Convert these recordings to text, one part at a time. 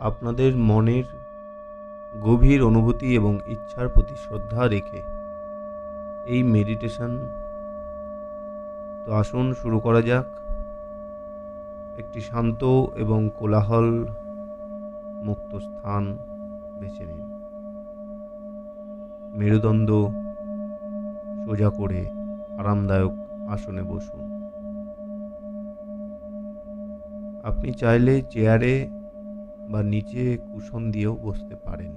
আপনাদের মনের গভীর অনুভূতি এবং ইচ্ছার প্রতি শ্রদ্ধা রেখে এই মেডিটেশন তো আসুন শুরু করা যাক। একটি শান্ত এবং কোলাহল মুক্ত স্থান বেছে নিন। মেরুদণ্ড সোজা করে আরামদায়ক আসনে বসুন। আপনি চাইলে চেয়ারে বা নিচে কুশন দিয়েও বসতে পারেন।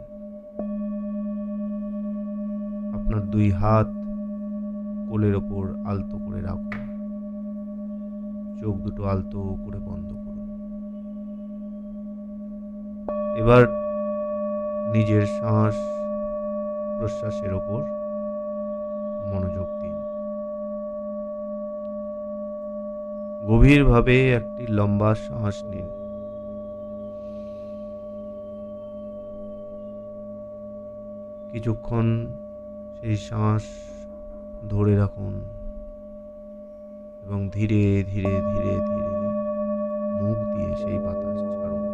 আপনার দুই হাত কোলের ওপর আলতো করে রাখুন। চোখ দুটো আলতো করে বন্ধ করুন। এবার নিজের শ্বাস প্রশ্বাসের ওপর মনোযোগ দিন। গভীরভাবে একটি লম্বা শ্বাস নিন। কিছুক্ষণ সেই শ্বাস ধরে রাখুন এবং ধীরে ধীরে ধীরে ধীরে মুখ দিয়ে সেই বাতাস ছাড়ুন।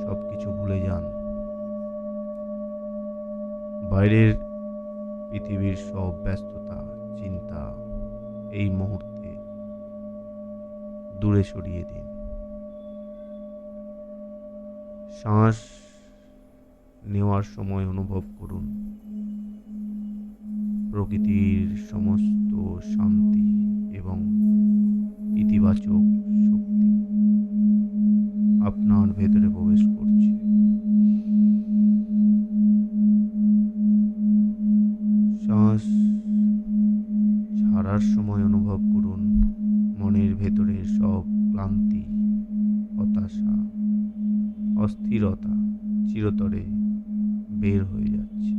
সবকিছু ভুলে যান। বাইরের পৃথিবীর সব ব্যস্ততা, চিন্তা এই মুহূর্তে দূরে সরিয়ে দিন। শ্বাস নেওয়ার সময় অনুভব করুন প্রকৃতির সমস্ত শান্তি এবং ইতিবাচক শক্তি আপনার ভেতরে প্রবেশ করছে। শ্বাস ছাড়ার সময় অনুভব করুন মনের ভেতরের সব ক্লান্তি, হতাশা, অস্থিরতা চিরতরে বের হয়ে যাচ্ছে।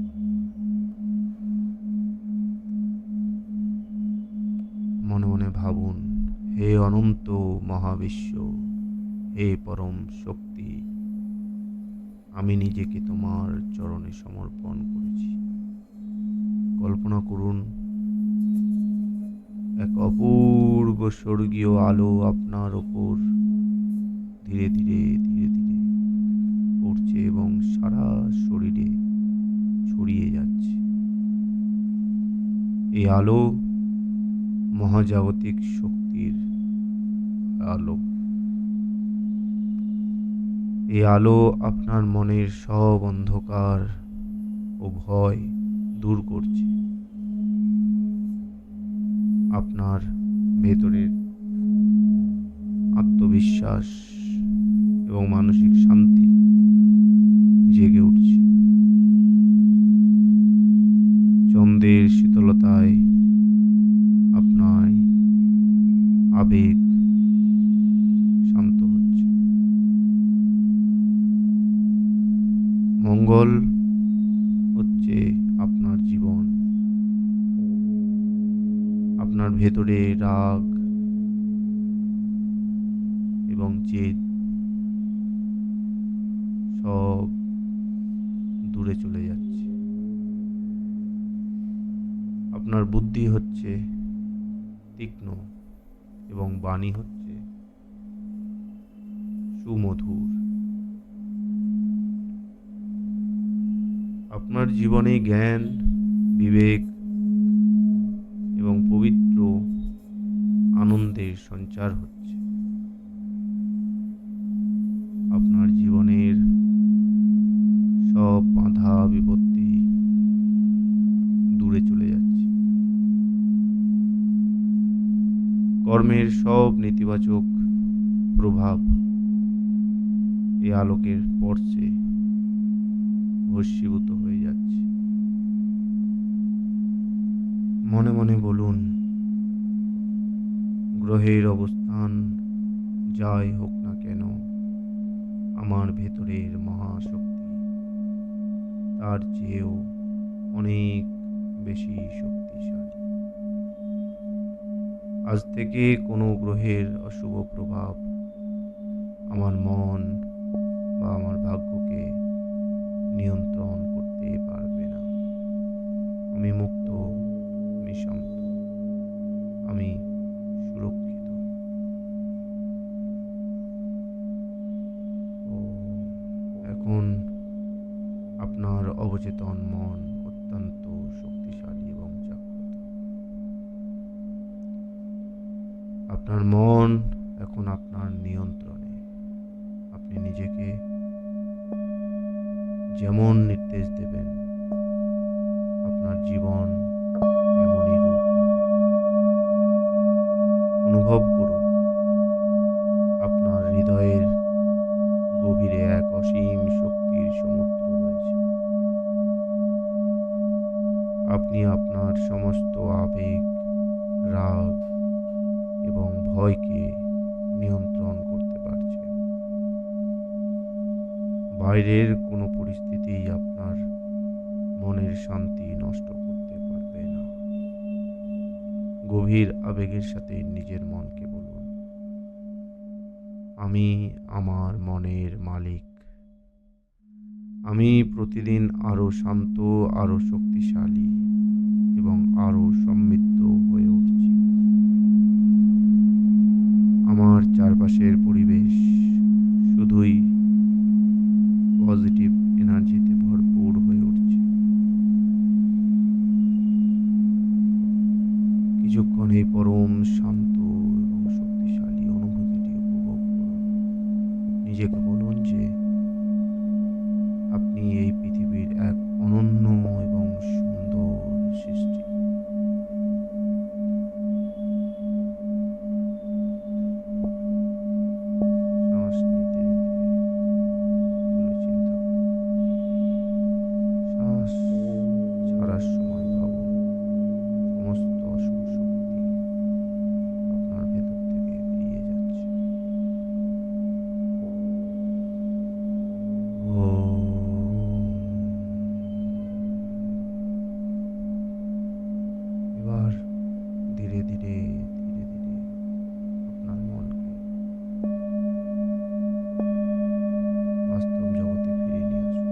মনে মনে ভাবুন, হে অনন্ত মহাবিশ্ব, হে পরম শক্তি, আমি নিজেকে তোমার চরণে সমর্পণ করেছি। কল্পনা করুন এক অপূর্ব স্বর্গীয় আলো আপনার ওপর ধীরে ধীরে ধীরে ধীরে পড়ছে এবং সারা শরীরে ছড়িয়ে যাচ্ছে। এই আলো মহাজাগতিক শক্তির আলো। এই আলো আপনার মনের সব অন্ধকার ও ভয় দূর করছে। আপনার ভেতরের আত্মবিশ্বাস এবং মানসিক শান্তি জেগে উঠছে। চন্দ্রের শীতলতায় আপনার আবেগ শান্ত হচ্ছে। মঙ্গল হচ্ছে আপনার জীবন। আপনার ভেতরে রাগ এবং জেদ সব দূরে চলে যাচ্ছে। আপনার বুদ্ধি হচ্ছে তীক্ষ্ণ এবং বাণী হচ্ছে সুমধুর। আপনার জীবনে জ্ঞান, বিবেক এবং পবিত্র আনন্দের সঞ্চার হচ্ছে। আপনার জীবনের সব বাধা বিপত্তি দূরে চলে যাচ্ছে। কর্মের সব নেতিবাচক প্রভাব এই আলোকের স্পর্শে ভস্মীভূত হয়ে যাচ্ছে। মনে মনে বলুন, গ্রহের অবস্থান যাই হোক না কেন, আমার ভেতরের মহাশক্তি তার চেয়েও অনেক বেশি শক্তিশালী। আজ থেকে কোনো গ্রহের অশুভ প্রভাব আমার মন বা আমার ভাগ্যকে নিয়ন্ত্রণ করতে পারবে না। আমি মুক্ত, আমি শান্ত, আমি সুরক্ষিত। অবচেতন মন অত্যন্ত শক্তিশালী এবং জাগ্রত। আপনার মন এখন আপনার নিয়ন্ত্রণে। আপনি নিজেকে যেমন নির্দেশ দেবেন, আপনার জীবন তেমনই রূপ নেবে। অনুভব করুন আপনার হৃদয়ের গভীরে এক অসীম শক্তির সমুদ্র রয়েছে। আপনি আপনার সমস্ত আবেগ, রাগ এবং ভয়কে নিয়ন্ত্রণ করতে পারছেন। বাইরের কোনো পরিস্থিতিই আপনার মনের শান্তি নষ্ট করতে পারবে না। গভীর আবেগের সাথে নিজের মনকে বলুন, আমি আমার মনের মালিক। আমি প্রতিদিন আরো শান্ত, আরো শক্তিশালী এবং আরো সমৃদ্ধ হয়ে উঠছি। আমার চারপাশের পরিবেশ শুধুই পজিটিভ এনার্জিতে ভরপুর হয়ে উঠছে। কিছুক্ষণ এই পরম শান্ত এবং শক্তিশালী অনুভূতিটি উপভোগ করুন। নিজেকে বলুন যে আপনি এই পৃথিবীর এক অনন্য এবং সুন্দর সৃষ্টি। শ্বাস নিতে নিতে এগুলো চিন্তা করুন। শ্বাস ছাড়ার সময় ভাবুন সমস্ত অশুভ শক্তি আপনার ভেতর থেকে বেরিয়ে যাচ্ছে। এবার ধীরে ধীরে ধীরে ধীরে আপনার মনকে বাস্তব জগতে ফিরিয়ে নিয়ে আসুন।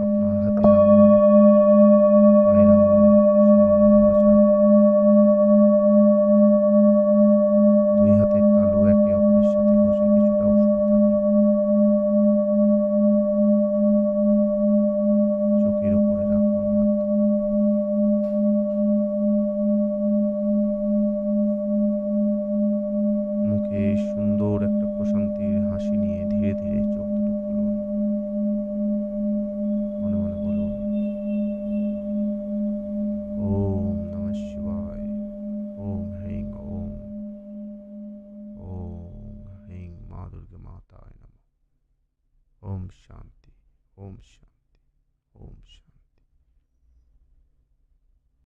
আপনার হাতের আঙুল, পায়ের আঙুল সামান্য নড়াচড়া করুন। দুই হাতের তালু একে অপরের সাথে ঘষে কিছুটা উষ্ণতা নিন। চোখের উপরে রাখুন হাত দুটো। মুখে সুন্দর একটা প্রশান্তির হাসি নিয়ে ধীরে ধীরে চোখ দুটো খুলুন। মনে মনে বলুন, ওম নমঃ শিবায়, ওম হ্রিং ওম, ওম হ্রিং মা দুর্গে মাতায় নমঃ। ওম শান্তি, ওম শান্তি।